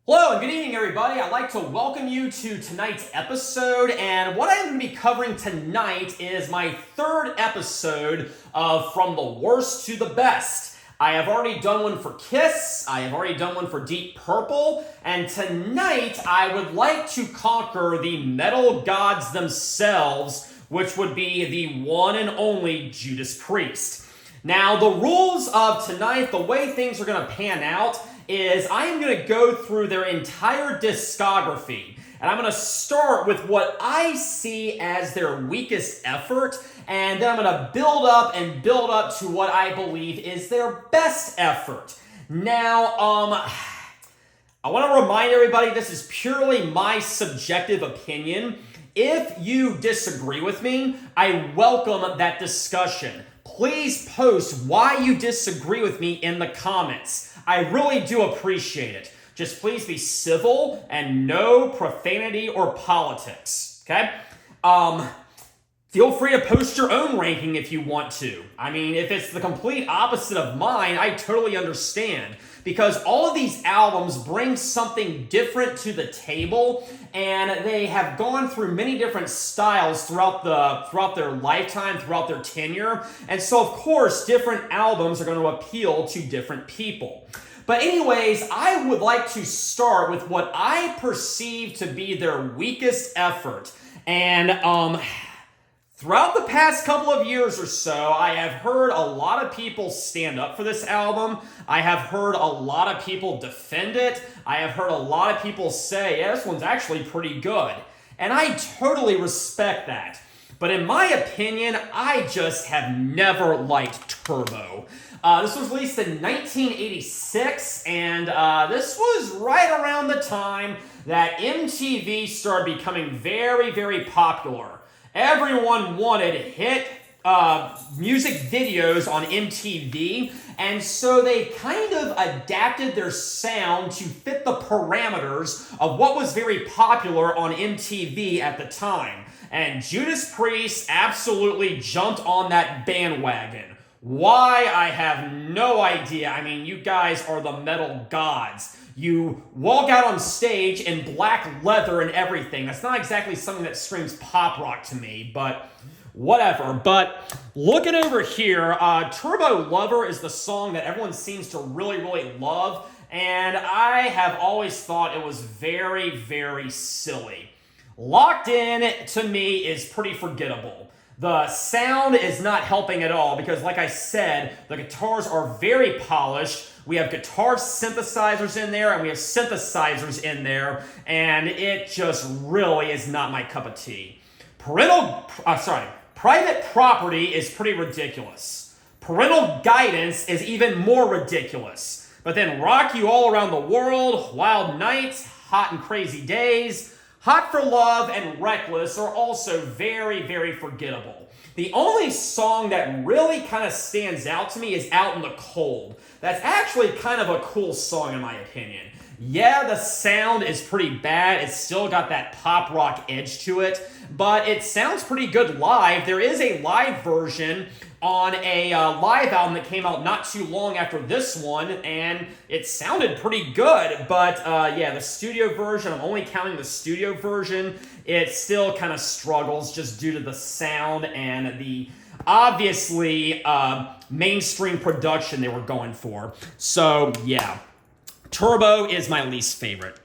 Hello and good evening, everybody. I'd like to welcome you to tonight's episode, and what I'm going to be covering tonight is my third episode of From the Worst to the Best. I have already done one for Kiss, I have already done one for Deep Purple, and tonight I would like to conquer the metal gods themselves, which would be the one and only Judas Priest. Now, the rules of tonight, the way things are going to pan out, is I am going to go through their entire discography, and I'm going to start with what I see as their weakest effort, and then I'm going to build up to what I believe is their best effort. Now, I want to remind everybody this is purely my subjective opinion. If you disagree with me, I welcome that discussion. Please post why you disagree with me in the comments. I really do appreciate it. Just please be civil and no profanity or politics, okay? Feel free to post your own ranking if you want to. I mean, if it's the complete opposite of mine, I totally understand. Because all of these albums bring something different to the table, and they have gone through many different styles throughout their lifetime, throughout their tenure. And so, of course, different albums are going to appeal to different people. But anyways, I would like to start with what I perceive to be their weakest effort. And throughout the past couple of years or so, I have heard a lot of people stand up for this album. I have heard a lot of people defend it. I have heard a lot of people say, yeah, this one's actually pretty good. And I totally respect that. But in my opinion, I just have never liked Turbo. This was released in 1986, and this was right around the time that MTV started becoming very, very popular. Everyone wanted hit music videos on MTV, and so they kind of adapted their sound to fit the parameters of what was very popular on MTV at the time. And Judas Priest absolutely jumped on that bandwagon. Why? I have no idea. I mean, you guys are the metal gods. You walk out on stage in black leather and everything. That's not exactly something that screams pop rock to me, but whatever. But looking over here, Turbo Lover is the song that everyone seems to really, really love, and I have always thought it was very, very silly. Locked In, to me, is pretty forgettable. The sound is not helping at all because, like I said, the guitars are very polished. We have guitar synthesizers in there, and we have synthesizers in there, and it just really is not my cup of tea. Private Property is pretty ridiculous. Parental Guidance is even more ridiculous. But then Rock You All Around the World, Wild Nights, Hot and Crazy Days, Hot for Love, and Reckless are also very, very forgettable. The only song that really kind of stands out to me is Out in the Cold. That's actually kind of a cool song in my opinion. Yeah, the sound is pretty bad. It's still got that pop rock edge to it, but it sounds pretty good live. There is a live version on a live album that came out not too long after this one, and it sounded pretty good, but yeah, the studio version, I'm only counting the studio version, it still kind of struggles just due to the sound and the obviously mainstream production they were going for. So yeah, Turbo is my least favorite.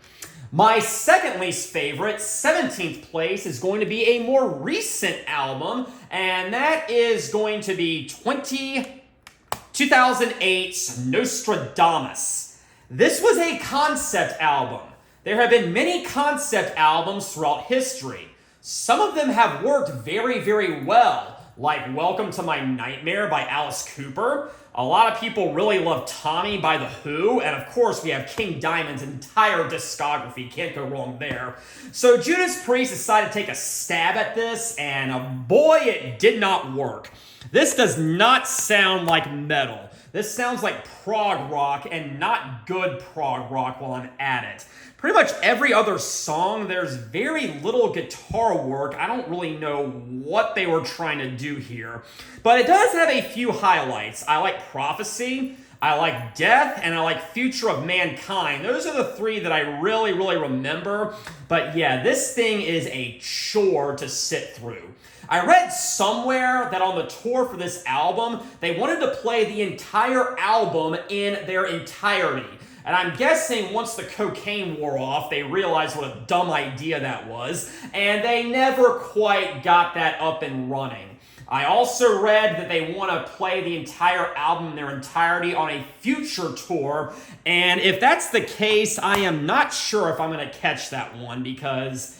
My second least favorite, 17th place, is going to be a more recent album, and that is going to be 2008's Nostradamus. This was a concept album. There have been many concept albums throughout history. Some of them have worked very, very well, like Welcome to My Nightmare by Alice Cooper. A lot of people really love Tommy by The Who, and of course we have King Diamond's entire discography, can't go wrong there. So Judas Priest decided to take a stab at this, and boy, it did not work. This does not sound like metal. This sounds like prog rock, and not good prog rock while I'm at it. Pretty much every other song, there's very little guitar work. I don't really know what they were trying to do here. But it does have a few highlights. I like Prophecy. I like Death, and I like Future of Mankind. Those are the three that I really, really remember. But yeah, this thing is a chore to sit through. I read somewhere that on the tour for this album, they wanted to play the entire album in their entirety. And I'm guessing once the cocaine wore off, they realized what a dumb idea that was, and they never quite got that up and running. I also read that they want to play the entire album in their entirety on a future tour, and if that's the case, I am not sure if I'm going to catch that one because,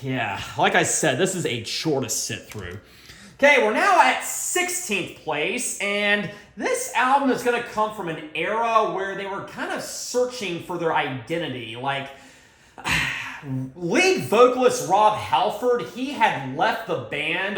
yeah, like I said, this is a chore to sit through. Okay, we're now at 16th place, and this album is going to come from an era where they were kind of searching for their identity. Like, lead vocalist Rob Halford, he had left the band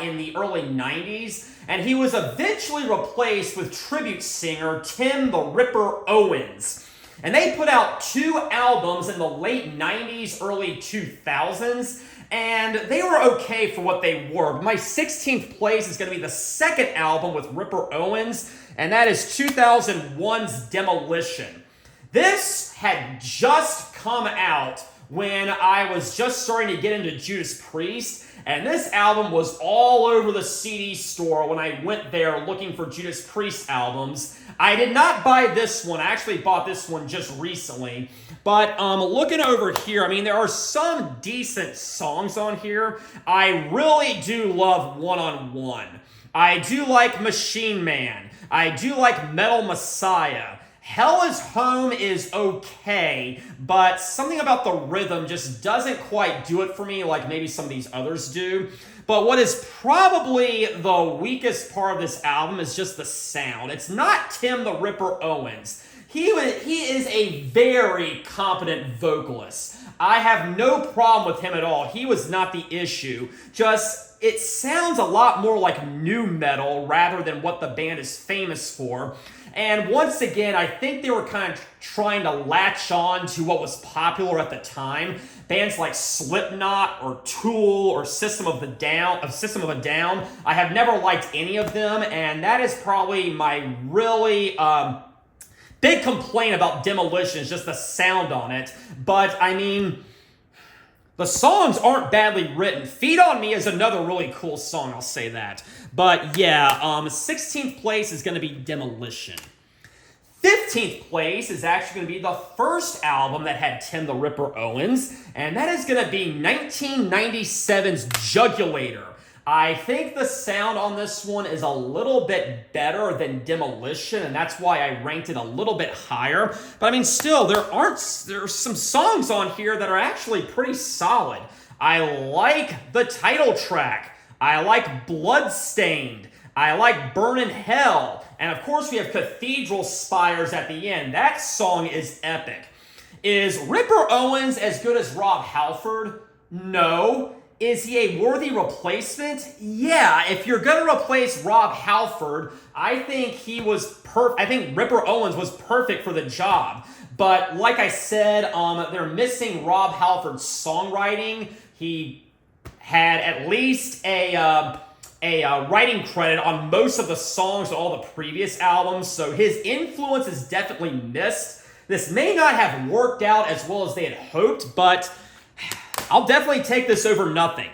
in the early 90s, and he was eventually replaced with tribute singer Tim the Ripper Owens. And they put out 2 albums in the late 90s, early 2000s, and they were okay for what they were. My 16th place is going to be the second album with Ripper Owens, and that is 2001's Demolition. This had just come out when I was just starting to get into Judas Priest, and this album was all over the CD store when I went there looking for Judas Priest albums. I did not buy this one. I actually bought this one just recently. But looking over here, I mean, there are some decent songs on here. I really do love One on One. I do like Machine Man. I do like Metal Messiah. Hell is Home is okay, but something about the rhythm just doesn't quite do it for me like maybe some of these others do. But what is probably the weakest part of this album is just the sound. It's not Tim the Ripper Owens. He is a very competent vocalist. I have no problem with him at all. He was not the issue. Just, it sounds a lot more like nu metal rather than what the band is famous for. And once again, I think they were kind of trying to latch on to what was popular at the time. Bands like Slipknot or Tool or System of a Down. I have never liked any of them, and that is probably my really big complaint about Demolition is just the sound on it. But I mean, the songs aren't badly written. Feed on Me is another really cool song, I'll say that. But yeah, 16th place is going to be Demolition. 15th place is actually going to be the first album that had Tim the Ripper Owens, and that is going to be 1997's Jugulator. I think the sound on this one is a little bit better than Demolition, and that's why I ranked it a little bit higher. But I mean, still, there are some songs on here that are actually pretty solid. I like the title track. I like Bloodstained. I like Burn in Hell. And of course, we have Cathedral Spires at the end. That song is epic. Is Ripper Owens as good as Rob Halford? No. Is he a worthy replacement? Yeah, if you're going to replace Rob Halford, I think I think Ripper Owens was perfect for the job. But like I said, they're missing Rob Halford's songwriting. He had at least a writing credit on most of the songs of all the previous albums, so his influence is definitely missed. This may not have worked out as well as they had hoped, but I'll definitely take this over nothing.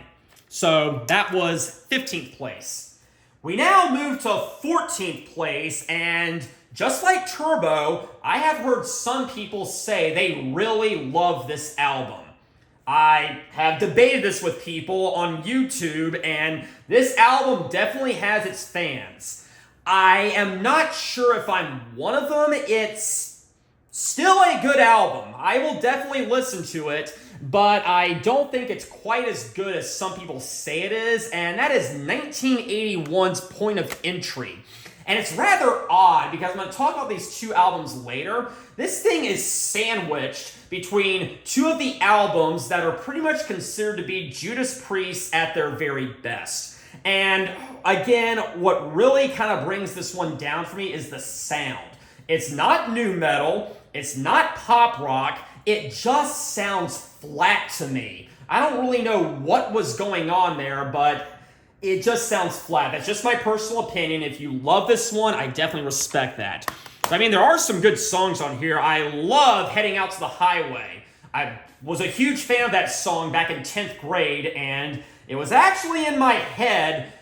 So that was 15th place. We now move to 14th place, and just like Turbo, I have heard some people say they really love this album. I have debated this with people on YouTube, and this album definitely has its fans. I am not sure if I'm one of them. It's still a good album. I will definitely listen to it, but I don't think it's quite as good as some people say it is, and that is 1981's Point of Entry. And it's rather odd because I'm going to talk about these 2 albums later. This thing is sandwiched between 2 of the albums that are pretty much considered to be Judas Priest at their very best. And again, what really kind of brings this one down for me is the sound. It's not nu metal, it's not pop rock, it just sounds flat to me. I don't really know what was going on there, but it just sounds flat. That's just my personal opinion. If you love this one, I definitely respect that. I mean, there are some good songs on here. I love Heading Out to the Highway. I was a huge fan of that song back in 10th grade, and it was actually in my head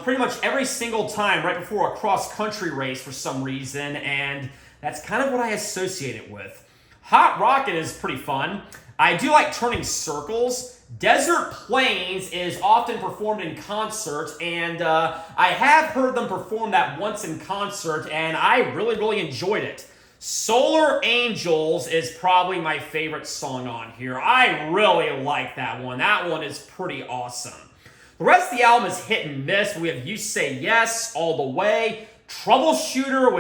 pretty much every single time right before a cross-country race for some reason, and that's kind of what I associate it with. Hot Rocket is pretty fun. I do like Turning Circles. Desert Plains is often performed in concert, and I have heard them perform that once in concert, and I really enjoyed it. Solar Angels is probably my favorite song on here. I really like that one. That one is pretty awesome. The rest of the album is hit and miss. We have You Say Yes, All the Way, Troubleshooter,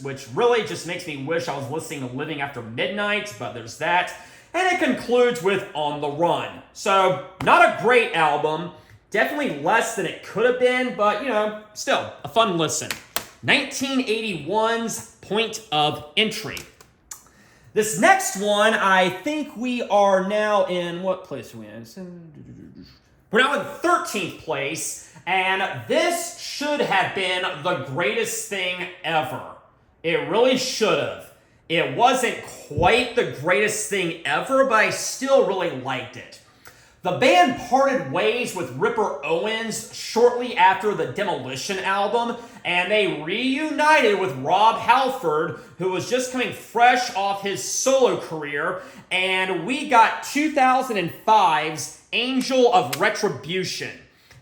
which really just makes me wish I was listening to Living After Midnight, but there's that. And it concludes with On the Run. So, not a great album. Definitely less than it could have been, but, still, a fun listen. 1981's Point of Entry. This next one, I think we are now in, what place are we in? We're now in 13th place, and this should have been the greatest thing ever. It really should have. It wasn't quite the greatest thing ever, but I still really liked it. The band parted ways with Ripper Owens shortly after the Demolition album, and they reunited with Rob Halford, who was just coming fresh off his solo career, and we got 2005's Angel of Retribution.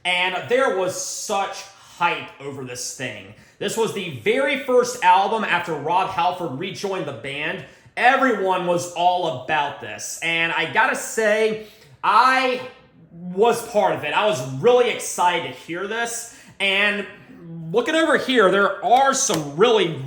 And there was such hype over this thing. This was the very first album after Rob Halford rejoined the band. Everyone was all about this. And I gotta say, I was part of it. I was really excited to hear this. And looking over here, there are some really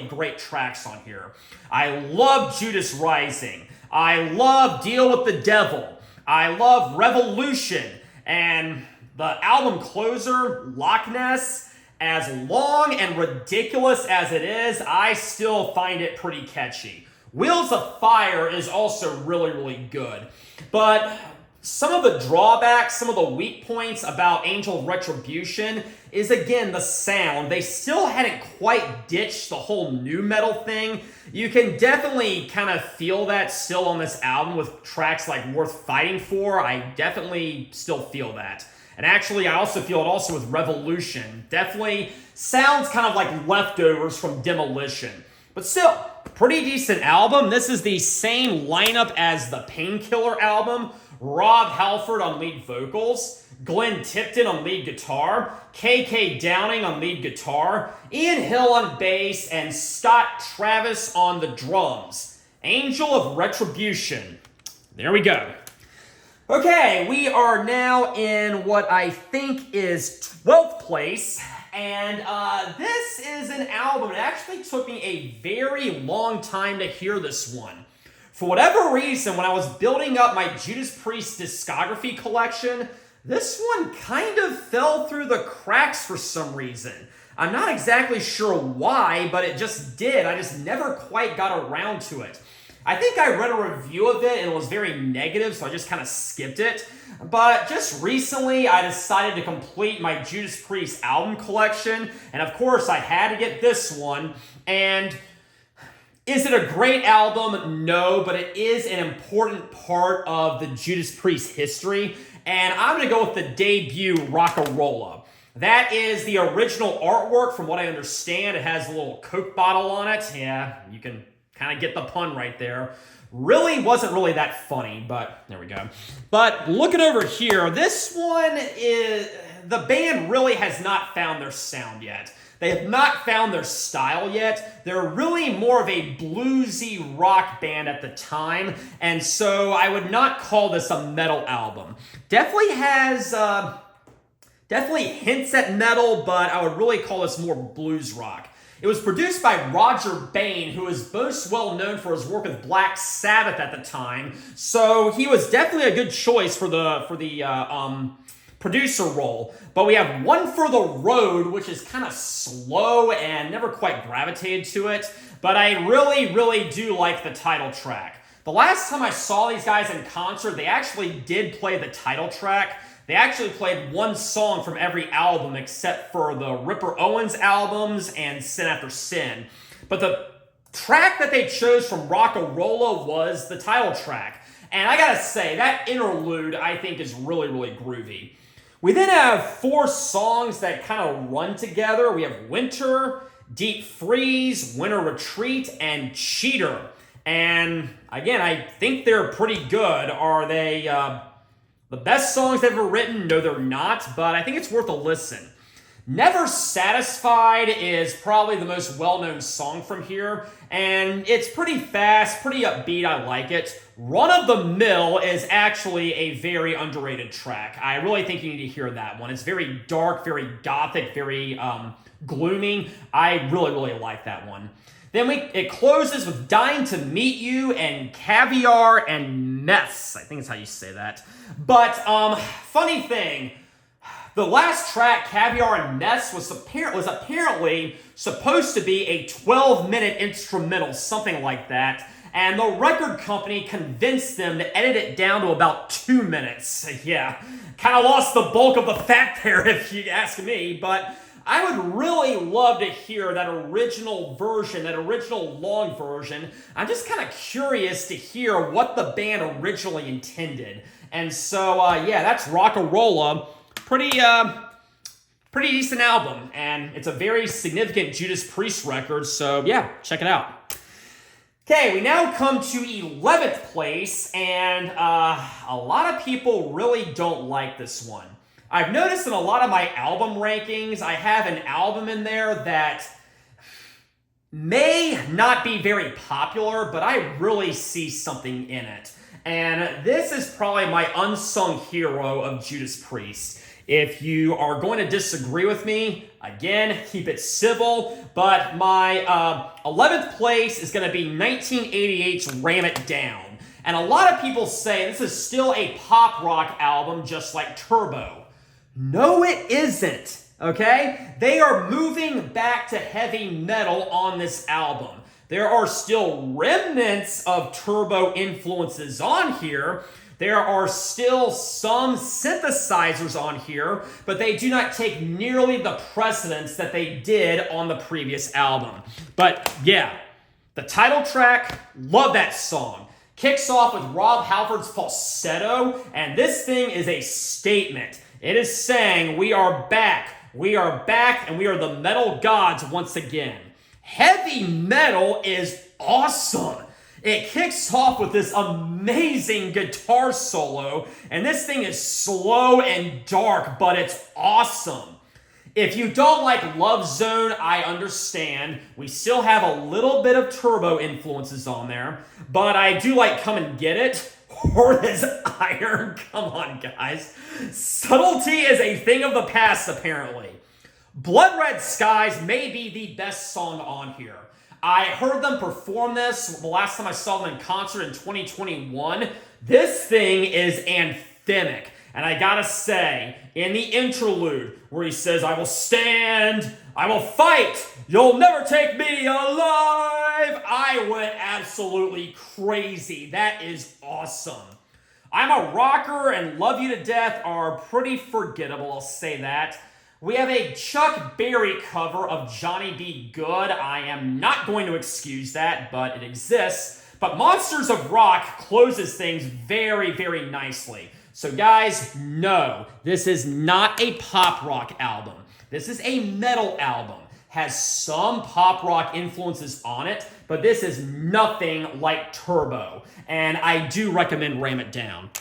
great tracks on here. I love Judas Rising. I love Deal with the Devil. I love Revolution. And the album closer, Loch Ness, as long and ridiculous as it is, I still find it pretty catchy. Wheels of Fire is also really good. But some of the drawbacks, some of the weak points about Angel of Retribution is, again, the sound. They still hadn't quite ditched the whole nu metal thing. You can definitely kind of feel that still on this album with tracks like Worth Fighting For. I definitely still feel that. And actually, I also feel it also with Revolution. Definitely sounds kind of like leftovers from Demolition. But still, pretty decent album. This is the same lineup as the Painkiller album. Rob Halford on lead vocals, Glenn Tipton on lead guitar, KK Downing on lead guitar, Ian Hill on bass, and Scott Travis on the drums. Angel of Retribution. There we go. Okay, we are now in what I think is 12th place, and this is an album. It actually took me a very long time to hear this one. For whatever reason, when I was building up my Judas Priest discography collection, this one kind of fell through the cracks for some reason. I'm not exactly sure why, but it just did. I just never quite got around to it. I think I read a review of it and it was very negative, so I just kind of skipped it. But just recently, I decided to complete my Judas Priest album collection, and of course, I had to get this one. And is it a great album? No, but it is an important part of the Judas Priest history, and I'm going to go with the debut Rocka Rolla. That is the original artwork from what I understand. It has a little Coke bottle on it. Yeah, you can kind of get the pun right there. Wasn't really that funny, but there we go. But looking over here, this one is, the band really has not found their sound yet. They have not found their style yet. They're really more of a bluesy rock band at the time, and so I would not call this a metal album. Definitely has, definitely hints at metal, but I would really call this more blues rock. It was produced by Roger Bain, who is most well known for his work with Black Sabbath at the time. So he was definitely a good choice for the producer role. But we have One for the Road, which is kind of slow and never quite gravitated to it. But I really do like the title track. The last time I saw these guys in concert, they actually did play the title track. They actually played one song from every album except for the Ripper Owens albums and Sin After Sin. But the track that they chose from Rocka Rolla was the title track. And I gotta say, that interlude I think is really, really groovy. We then have 4 songs that kind of run together. We have Winter, Deep Freeze, Winter Retreat, and Cheater. And again, I think they're pretty good. Are they the best songs ever written? No, they're not, but I think it's worth a listen. Never Satisfied is probably the most well-known song from here, and it's pretty fast, pretty upbeat, I like it. Run of the Mill is actually a very underrated track. I really think you need to hear that one. It's very dark, very gothic, very gloomy. I really, really like that one. Then it closes with Dying to Meet You and Caviar and Mess. I think that's how you say that. But funny thing, the last track, Caviar and Mess, was apparently supposed to be a 12-minute instrumental, something like that. And the record company convinced them to edit it down to about 2 minutes. Yeah, kind of lost the bulk of the fat there, if you ask me. But I would really love to hear that original version, that original long version. I'm just kind of curious to hear what the band originally intended. And so, yeah, that's Rocka Rolla. Pretty decent album, and it's a very significant Judas Priest record, so yeah, check it out. Okay, we now come to 11th place, and a lot of people really don't like this one. I've noticed in a lot of my album rankings, I have an album in there that may not be very popular, but I really see something in it. And this is probably my unsung hero of Judas Priest. If you are going to disagree with me, again, keep it civil, but my 11th place is going to be 1988's Ram It Down. And a lot of people say this is still a pop rock album just like Turbo. No, it isn't, okay? They are moving back to heavy metal on this album. There are still remnants of Turbo influences on here. There are still some synthesizers on here, but they do not take nearly the precedence that they did on the previous album. But yeah, the title track, love that song. Kicks off with Rob Halford's falsetto, and this thing is a statement. It is saying, we are back, and we are the metal gods once again. Heavy metal is awesome. It kicks off with this amazing guitar solo, and this thing is slow and dark, but it's awesome. If you don't like Love Zone, I understand. We still have a little bit of Turbo influences on there, but I do like Come and Get It. Hard as Iron. Come on, guys. Subtlety is a thing of the past, apparently. Blood Red Skies may be the best song on here. I heard them perform this the last time I saw them in concert in 2021. This thing is anthemic. And I gotta say, in the interlude where he says, I will stand, I will fight, you'll never take me alive, I went absolutely crazy. That is awesome. I'm a Rocker and Love You to Death are pretty forgettable, I'll say that. We have a Chuck Berry cover of Johnny B. Good. I am not going to excuse that, but it exists. But Monsters of Rock closes things very, very nicely. So guys, no, this is not a pop rock album. This is a metal album. Has some pop rock influences on it, but this is nothing like Turbo. And I do recommend Ram It Down.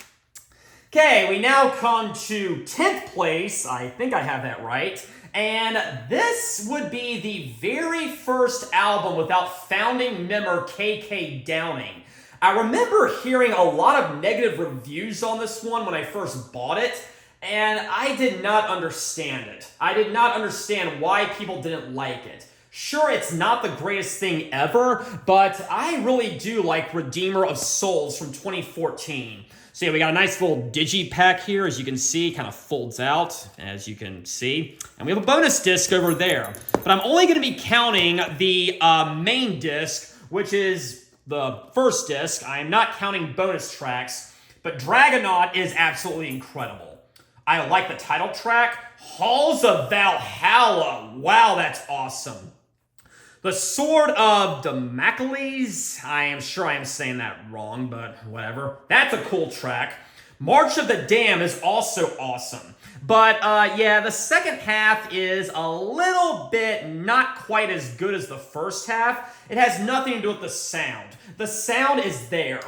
Okay, we now come to 10th place. I think I have that right. And this would be the very first album without founding member KK Downing. I remember hearing a lot of negative reviews on this one when I first bought it, and I did not understand it. I did not understand why people didn't like it. Sure, it's not the greatest thing ever, but I really do like Redeemer of Souls from 2014. So yeah, we got a nice little digipack here, as you can see, kind of folds out, as you can see. And we have a bonus disc over there. But I'm only going to be counting the main disc, which is the first disc. I am not counting bonus tracks, but Dragonaut is absolutely incredible. I like the title track, Halls of Valhalla. Wow, that's awesome. The Sword of Damocles. I am sure I am saying that wrong, but whatever. That's a cool track. March of the Damned is also awesome. But yeah, the second half is a little bit not quite as good as the first half. It has nothing to do with the sound. The sound is there.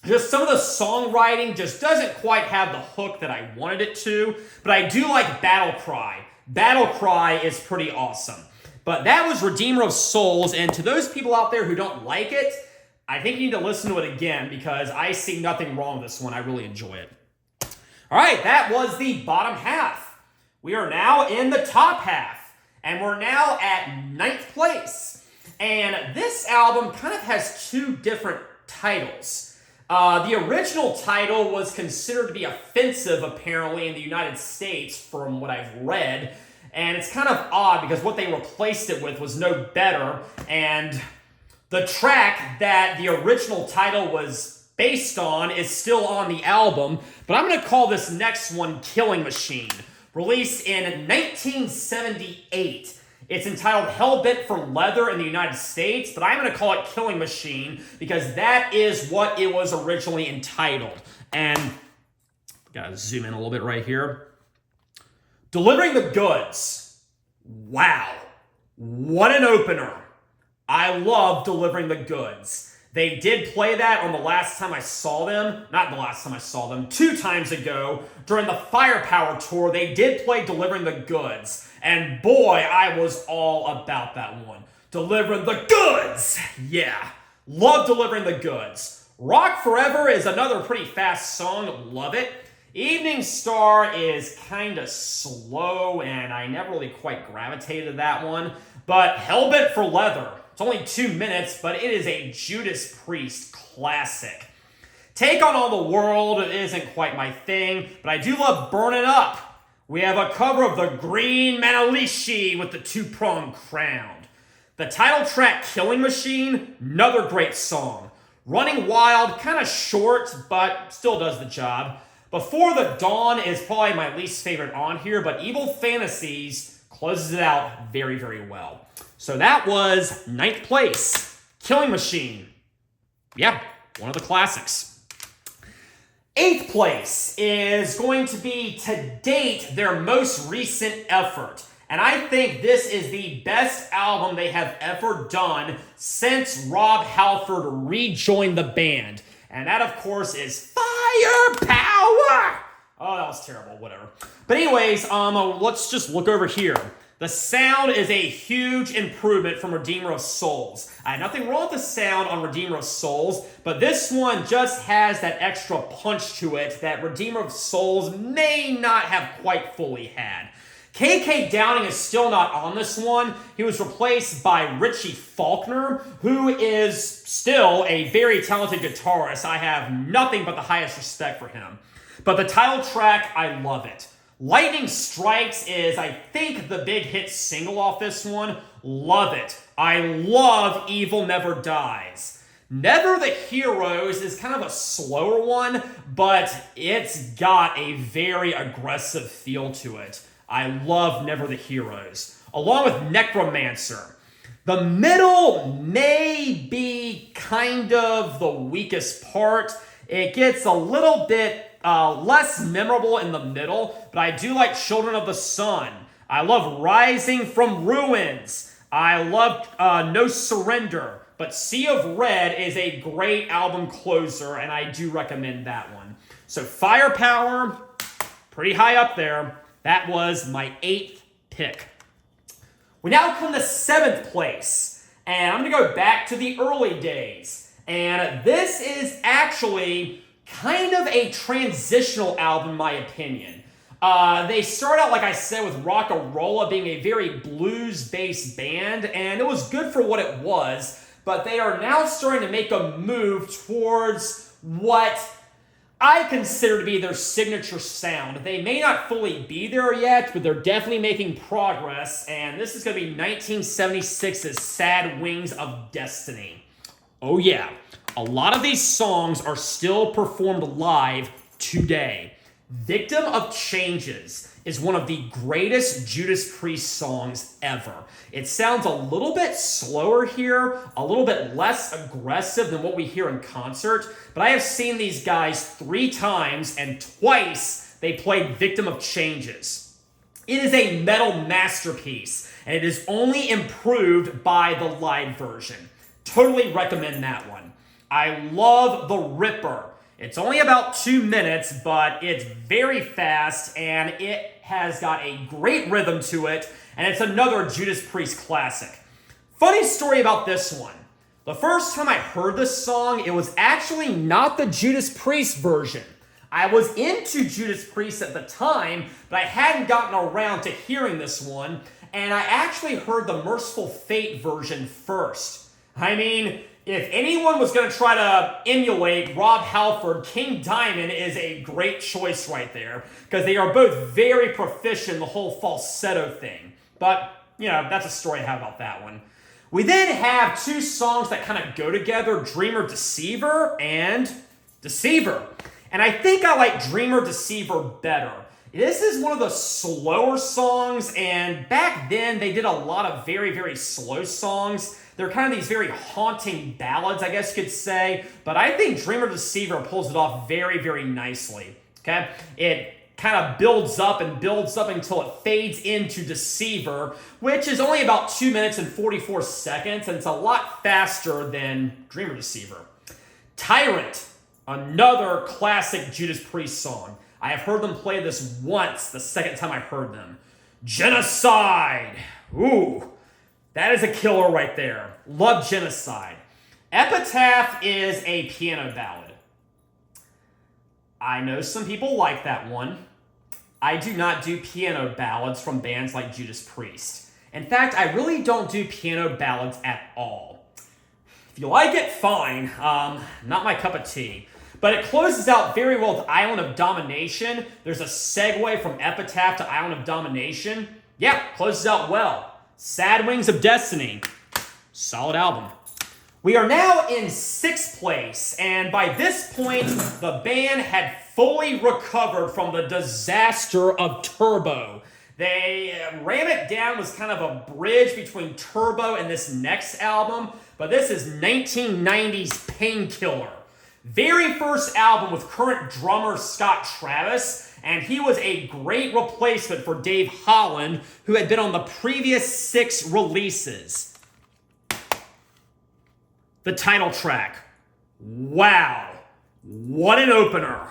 Just some of the songwriting just doesn't quite have the hook that I wanted it to. But I do like Battle Cry. Battle Cry is pretty awesome. But that was Redeemer of Souls, and to those people out there who don't like it, I think you need to listen to it again because I see nothing wrong with this one. I really enjoy it. All right, that was the bottom half. We are now in the top half, and we're now at 9th place. And this album kind of has two different titles. The original title was considered to be offensive, apparently, in the United States, from what I've read. And it's kind of odd because what they replaced it with was no better. And the track that the original title was based on is still on the album. But I'm going to call this next one Killing Machine. Released in 1978. It's entitled Hellbent for Leather in the United States. But I'm going to call it Killing Machine because that is what it was originally entitled. And got to zoom in a little bit right here. Delivering the Goods. Wow. What an opener. I love Delivering the Goods. They did play that on the last time I saw them. Not the last time I saw them. 2 times ago, during the Firepower tour, they did play Delivering the Goods. And boy, I was all about that one. Delivering the Goods. Yeah. Love Delivering the Goods. Rock Forever is another pretty fast song. Love it. Evening Star is kind of slow, and I never really quite gravitated to that one. But Hellbent for Leather. It's only 2 minutes, but it is a Judas Priest classic. Take on All the World isn't quite my thing, but I do love Burn It Up. We have a cover of the Green Manalishi with the 2-pronged crown. The title track, Killing Machine, another great song. Running Wild, kind of short, but still does the job. Before the Dawn is probably my least favorite on here, but Evil Fantasies closes it out very, very well. So that was 9th place, Killing Machine. Yeah, one of the classics. 8th place is going to be, to date, their most recent effort. And I think this is the best album they have ever done since Rob Halford rejoined the band. And that, of course, is Firepower! Oh, that was terrible, whatever. But anyways, let's just look over here. The sound is a huge improvement from Redeemer of Souls. I had nothing wrong with the sound on Redeemer of Souls, but this one just has that extra punch to it that Redeemer of Souls may not have quite fully had. KK Downing is still not on this one. He was replaced by Richie Faulkner, who is still a very talented guitarist. I have nothing but the highest respect for him. But the title track, I love it. Lightning Strikes is, I think, the big hit single off this one. Love it. I love Evil Never Dies. Never the Heroes is kind of a slower one, but it's got a very aggressive feel to it. I love Never the Heroes, along with Necromancer. The middle may be kind of the weakest part. It gets a little bit less memorable in the middle, but I do like Children of the Sun. I love Rising from Ruins. I love No Surrender, but Sea of Red is a great album closer, and I do recommend that one. So Firepower, pretty high up there. That was my 8th pick. We now come to 7th place, and I'm going to go back to the early days. And this is actually kind of a transitional album, in my opinion. They start out, like I said, with Rocka Rolla being a very blues-based band, and it was good for what it was, but they are now starting to make a move towards what I consider to be their signature sound. They may not fully be there yet, but they're definitely making progress, and this is going to be 1976's Sad Wings of Destiny. Oh yeah, a lot of these songs are still performed live today. Victim of Changes is one of the greatest Judas Priest songs ever. It sounds a little bit slower here, a little bit less aggressive than what we hear in concert, but I have seen these guys 3 times, and twice they played Victim of Changes. It is a metal masterpiece, and it is only improved by the live version. Totally recommend that one. I love The Ripper. It's only about 2 minutes, but it's very fast, and it has got a great rhythm to it, and it's another Judas Priest classic. Funny story about this one. The first time I heard this song, it was actually not the Judas Priest version. I was into Judas Priest at the time, but I hadn't gotten around to hearing this one, and I actually heard the Merciful Fate version first. I mean, if anyone was going to try to emulate Rob Halford, King Diamond is a great choice right there, because they are both very proficient in the whole falsetto thing. But, that's a story I have about that one. We then have 2 songs that kind of go together, Dreamer Deceiver and Deceiver. And I think I like Dreamer Deceiver better. This is one of the slower songs, and back then they did a lot of very, very slow songs. They're kind of these very haunting ballads, I guess you could say, but I think Dreamer Deceiver pulls it off very, very nicely, okay? It kind of builds up until it fades into Deceiver, which is only about 2 minutes and 44 seconds, and it's a lot faster than Dreamer Deceiver. Tyrant, another classic Judas Priest song. I have heard them play this once, the second time I heard them. Genocide. Ooh, that is a killer right there. Love Genocide. Epitaph is a piano ballad. I know some people like that one. I do not do piano ballads from bands like Judas Priest. In fact, I really don't do piano ballads at all. If you like it, fine. Not my cup of tea. But it closes out very well with Island of Domination. There's a segue from Epitaph to Island of Domination. Yeah, closes out well. Sad Wings of Destiny. Solid album. We are now in 6th place, and by this point, the band had fully recovered from the disaster of Turbo. They ran it down, was kind of a bridge between Turbo and this next album, but this is 1990's Painkiller. Very first album with current drummer Scott Travis, and he was a great replacement for Dave Holland, who had been on the previous 6 releases. The title track. Wow. What an opener.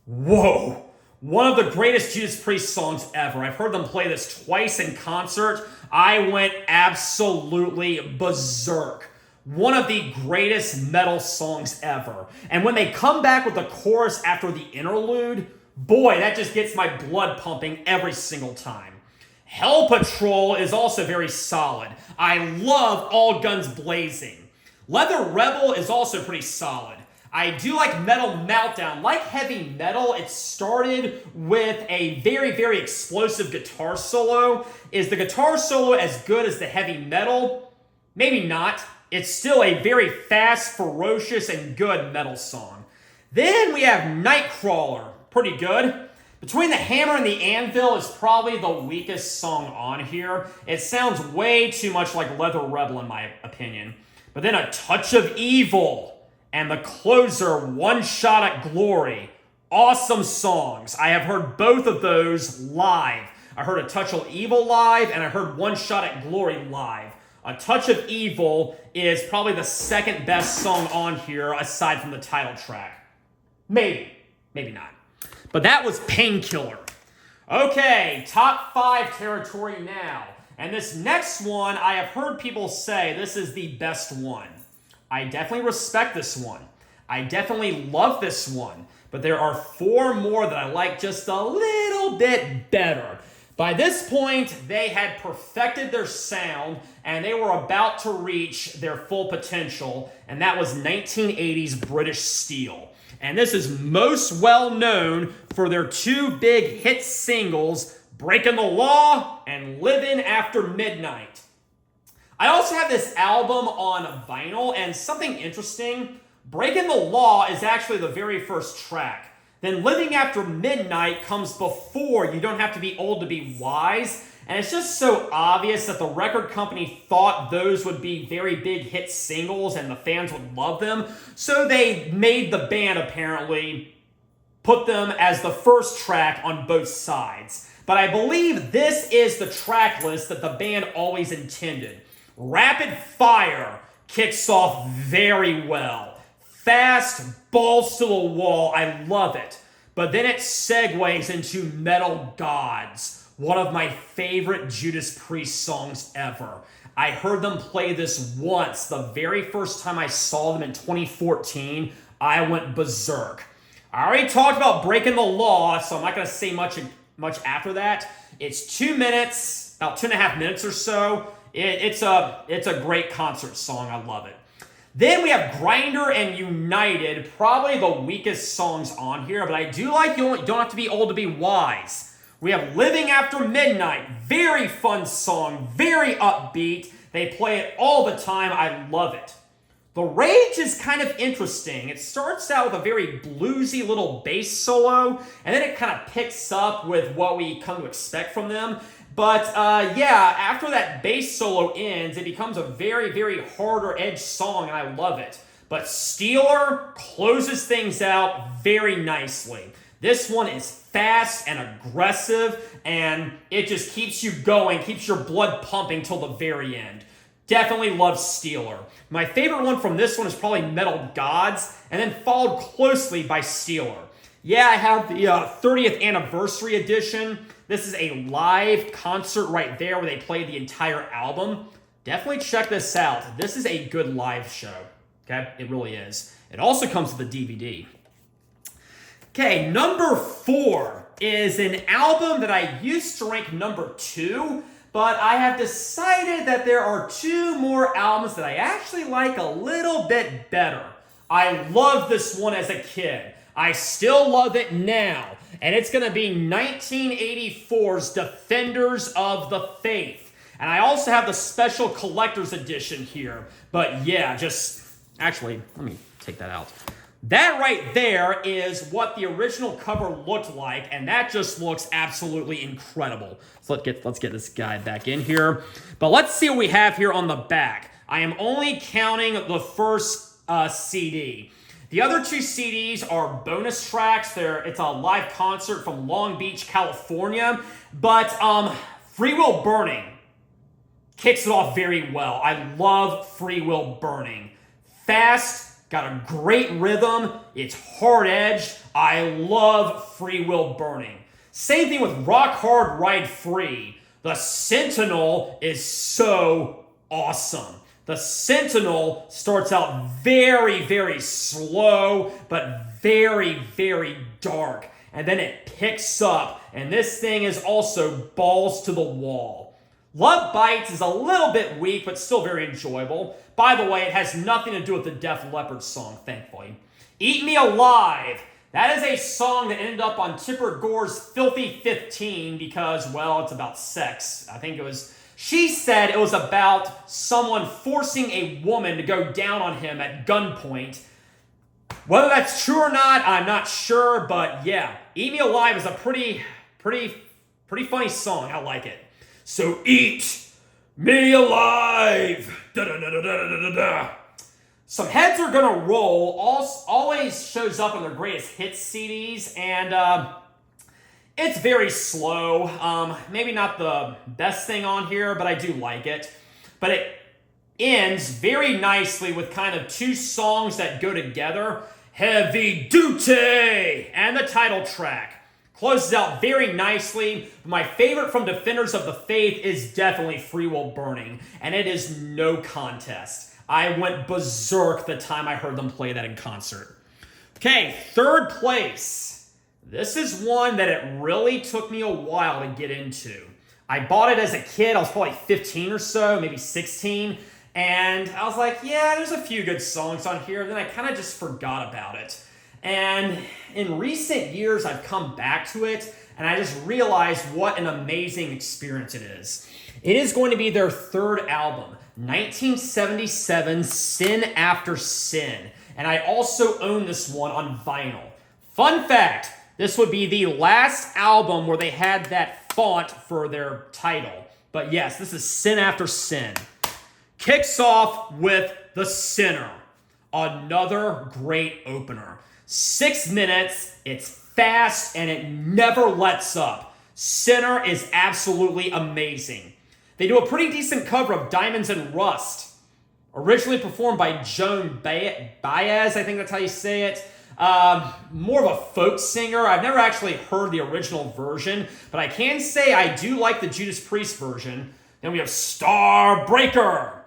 Whoa. One of the greatest Judas Priest songs ever. I've heard them play this twice in concert. I went absolutely berserk. One of the greatest metal songs ever. And when they come back with the chorus after the interlude, boy, that just gets my blood pumping every single time. Hell Patrol is also very solid. I love All Guns Blazing. Leather Rebel is also pretty solid. I do like Metal Meltdown. Like heavy metal, it started with a very, very explosive guitar solo. Is the guitar solo as good as the heavy metal? Maybe not. It's still a very fast, ferocious, and good metal song. Then we have Nightcrawler. Pretty good. Between the Hammer and the Anvil is probably the weakest song on here. It sounds way too much like Leather Rebel in my opinion. But then A Touch of Evil and the closer, One Shot at Glory. Awesome songs. I have heard both of those live. I heard A Touch of Evil live, and I heard One Shot at Glory live. A Touch of Evil is probably the second best song on here, aside from the title track. Maybe not. But that was Painkiller. Okay, top 5 territory now. And this next one, I have heard people say this is the best one. I definitely respect this one. I definitely love this one. But there are 4 more that I like just a little bit better. By this point, they had perfected their sound, and they were about to reach their full potential, and that was 1980's British Steel. And this is most well known for their 2 big hit singles, Breaking the Law and Living After Midnight. I also have this album on vinyl, and something interesting, Breaking the Law is actually the very first track. Then Living After Midnight comes before You Don't Have to Be Old to Be Wise. And it's just so obvious that the record company thought those would be very big hit singles and the fans would love them. So they made the band apparently put them as the first track on both sides. But I believe this is the track list that the band always intended. Rapid Fire kicks off very well. Fast, balls to the wall, I love it. But then it segues into Metal Gods, one of my favorite Judas Priest songs ever. I heard them play this once. The very first time I saw them in 2014, I went berserk. I already talked about Breaking the Law, so I'm not going to say much after that. It's 2 minutes, about 2.5 minutes or so. It's a great concert song. I love it. Then we have Grinder and United, probably the weakest songs on here, but I do like You Don't Have to Be Old to Be Wise. We have Living After Midnight, very fun song, very upbeat. They play it all the time. I love it. The Rage is kind of interesting. It starts out with a very bluesy little bass solo, and then it kind of picks up with what we come to expect from them. But yeah, after that bass solo ends, it becomes a very, very harder edge song, and I love it. But Steeler closes things out very nicely. This one is fast and aggressive, and it just keeps you going, keeps your blood pumping till the very end. Definitely love Steeler. My favorite one from this one is probably Metal Gods, and then followed closely by Steeler. Yeah, I have the 30th anniversary edition. This is a live concert right there where they play the entire album. Definitely check this out. This is a good live show. Okay, it really is. It also comes with a DVD. Okay, number 4 is an album that I used to rank number 2, but I have decided that there are 2 more albums that I actually like a little bit better. I loved this one as a kid. I still love it now, and it's going to be 1984's Defenders of the Faith. And I also have the special collector's edition here, but yeah, actually, let me take that out. That right there is what the original cover looked like, and that just looks absolutely incredible. So let's get this guy back in here. But let's see what we have here on the back. I am only counting the first CD. The other 2 CDs are bonus tracks. It's a live concert from Long Beach, California. But Free Will Burning kicks it off very well. I love Free Will Burning. Fast, got a great rhythm. It's hard-edged. I love Free Will Burning. Same thing with Rock Hard Ride Free. The Sentinel is so awesome. The Sentinel starts out very, very slow, but very, very dark. And then it picks up. And this thing is also balls to the wall. Love Bites is a little bit weak, but still very enjoyable. By the way, it has nothing to do with the Def Leppard song, thankfully. Eat Me Alive. That is a song that ended up on Tipper Gore's Filthy 15 because, well, it's about sex. I think it was... She said it was about someone forcing a woman to go down on him at gunpoint. Whether that's true or not, I'm not sure, but yeah. Eat Me Alive is a pretty funny song. I like it. So eat me alive. Da, da, da, da, da, da, da. Some Heads Are Gonna Roll always shows up on their greatest hits CDs, and it's very slow. Maybe not the best thing on here, but I do like it. But it ends very nicely with kind of 2 songs that go together. Heavy Duty and the title track. Closes out very nicely. My favorite from Defenders of the Faith is definitely Free Will Burning, and it is no contest. I went berserk the time I heard them play that in concert. Okay, 3rd place. This is one that it really took me a while to get into. I bought it as a kid. I was probably 15 or so, maybe 16. And I was like, yeah, there's a few good songs on here. Then I kind of just forgot about it. And in recent years, I've come back to it, and I just realized what an amazing experience it is. It is going to be their 3rd album, 1977, Sin After Sin. And I also own this one on vinyl. Fun fact, This would be the last album where they had that font for their title. But yes, this is Sin After Sin. Kicks off with The Sinner. Another great opener. 6 minutes, it's fast, and it never lets up. Sinner is absolutely amazing. They do a pretty decent cover of Diamonds and Rust, originally performed by Joan Baez, I think that's how you say it. More of a folk singer. I've never actually heard the original version, but I can say I do like the Judas Priest version. Then we have Starbreaker.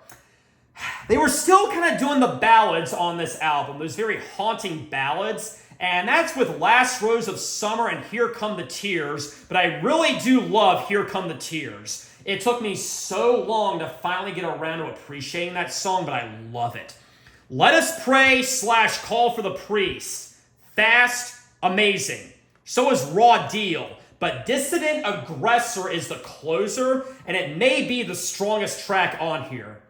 They were still kind of doing the ballads on this album, those very haunting ballads, and that's with Last Rose of Summer and Here Come the Tears, but I really do love Here Come the Tears. It took me so long to finally get around to appreciating that song, but I love it. Let Us Pray / Call for the Priest. Fast, amazing. So is Raw Deal, but Dissident Aggressor is the closer, and it may be the strongest track on here.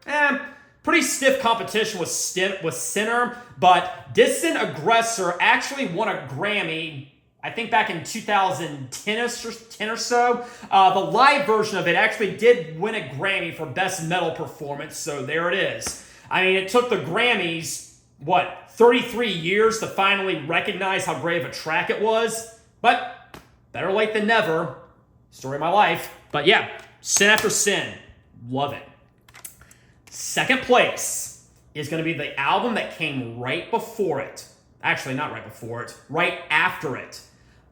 Pretty stiff competition with Sinner, but Dissident Aggressor actually won a Grammy, I think back in 2010 or so. The live version of it actually did win a Grammy for Best Metal Performance, so there it is. I mean, it took the Grammys, 33 years to finally recognize how great of a track it was, but better late than never. Story of my life. But yeah, Sin After Sin. Love it. Second place is going to be the album that came right before it. Actually, not right before it, right after it.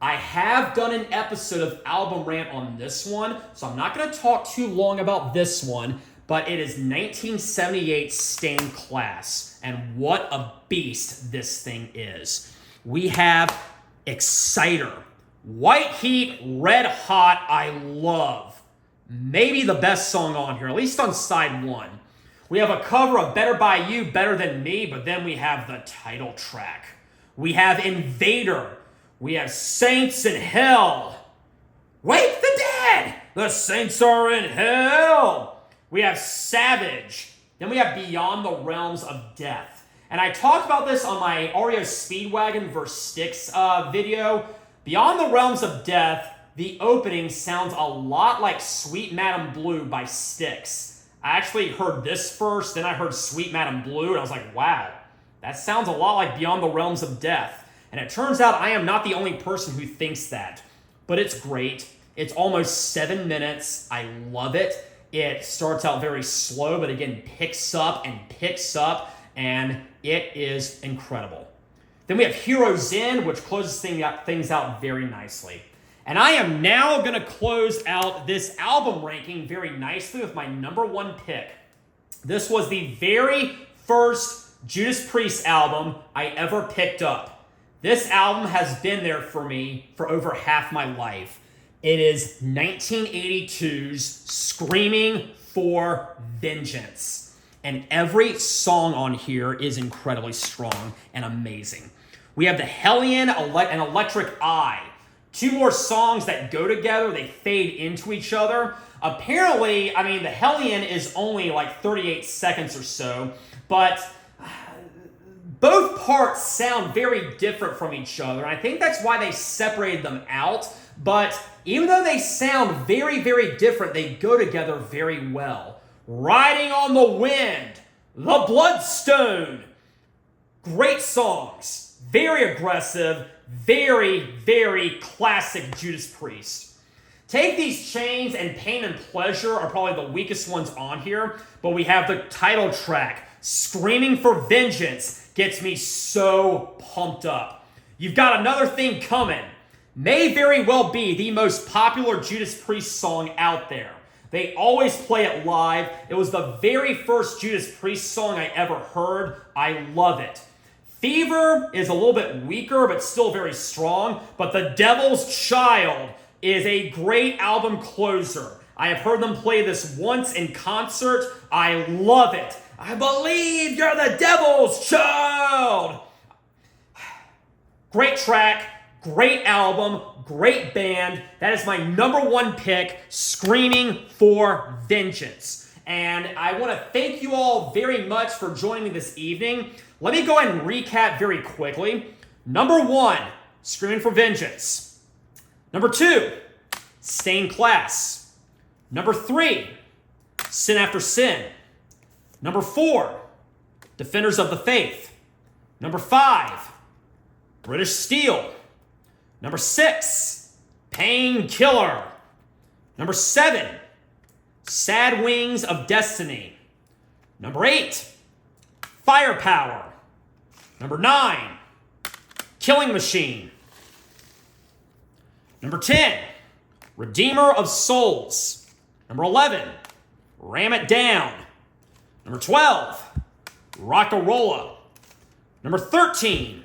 I have done an episode of Album Rant on this one, so I'm not going to talk too long about this one, but it is 1978 Stained Class, and what a beast this thing is. We have Exciter, White Heat, Red Hot, I love. Maybe the best song on here, at least on side one. We have a cover of Better By You, Better Than Me, but then we have the title track. We have Invader. We have Saints in Hell. Wake the dead! The saints are in hell! We have Savage. Then we have Beyond the Realms of Death. And I talked about this on my REO Speedwagon vs. Styx video. Beyond the Realms of Death, the opening sounds a lot like Sweet Madam Blue by Styx. I actually heard this first, then I heard Sweet Madam Blue, and I was like, wow, that sounds a lot like Beyond the Realms of Death. And it turns out I am not the only person who thinks that. But it's great. It's almost 7 minutes. I love it. It starts out very slow, but again, picks up, and it is incredible. Then we have Heroes In, which closes things out very nicely. And I am now going to close out this album ranking very nicely with my number one pick. This was the very first Judas Priest album I ever picked up. This album has been there for me for over half my life. It is 1982's Screaming for Vengeance. And every song on here is incredibly strong and amazing. We have the Hellion and Electric Eye. 2 more songs that go together, they fade into each other. Apparently, the Hellion is only like 38 seconds or so, but both parts sound very different from each other, and I think that's why they separated them out. But even though they sound very, very different, they go together very well. Riding on the Wind, The Bloodstone. Great songs, very aggressive, very, very classic Judas Priest. Take These Chains and Pain and Pleasure are probably the weakest ones on here, but we have the title track, Screaming for Vengeance, gets me so pumped up. You've Got Another Thing Coming. May very well be the most popular Judas Priest song out there. They always play it live. It was the very first Judas Priest song I ever heard. I love it. Fever is a little bit weaker, but still very strong. But The Devil's Child is a great album closer. I have heard them play this once in concert. I love it. I believe you're the devil's child. Great track, great album, great band. That is my number one pick, Screaming for Vengeance. And I want to thank you all very much for joining me this evening. Let me go ahead and recap very quickly. Number one, Screaming for Vengeance. Number 2, Stained Class. Number 3, Sin After Sin. Number 4, Defenders of the Faith. Number 5, British Steel. Number 6, Painkiller. Number 7, Sad Wings of Destiny. Number 8, Firepower. Number 9, Killing Machine. Number 10, Redeemer of Souls. Number 11, Ram It Down. Number 12, Rocka Rolla. Number 13,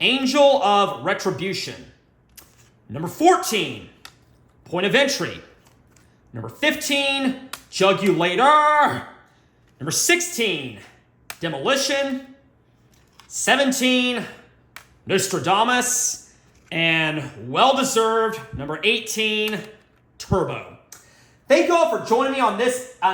Angel of Retribution. Number 14, Point of Entry. Number 15, Jugulator. Number 16, Demolition. 17, Nostradamus. And well-deserved, number 18, Turbo. Thank you all for joining me on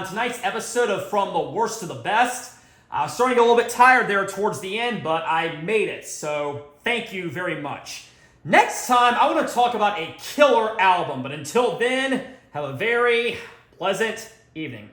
tonight's episode of From the Worst to the Best. I was starting to get a little bit tired there towards the end, but I made it, so thank you very much. Next time, I want to talk about a killer album, but until then, have a very pleasant evening.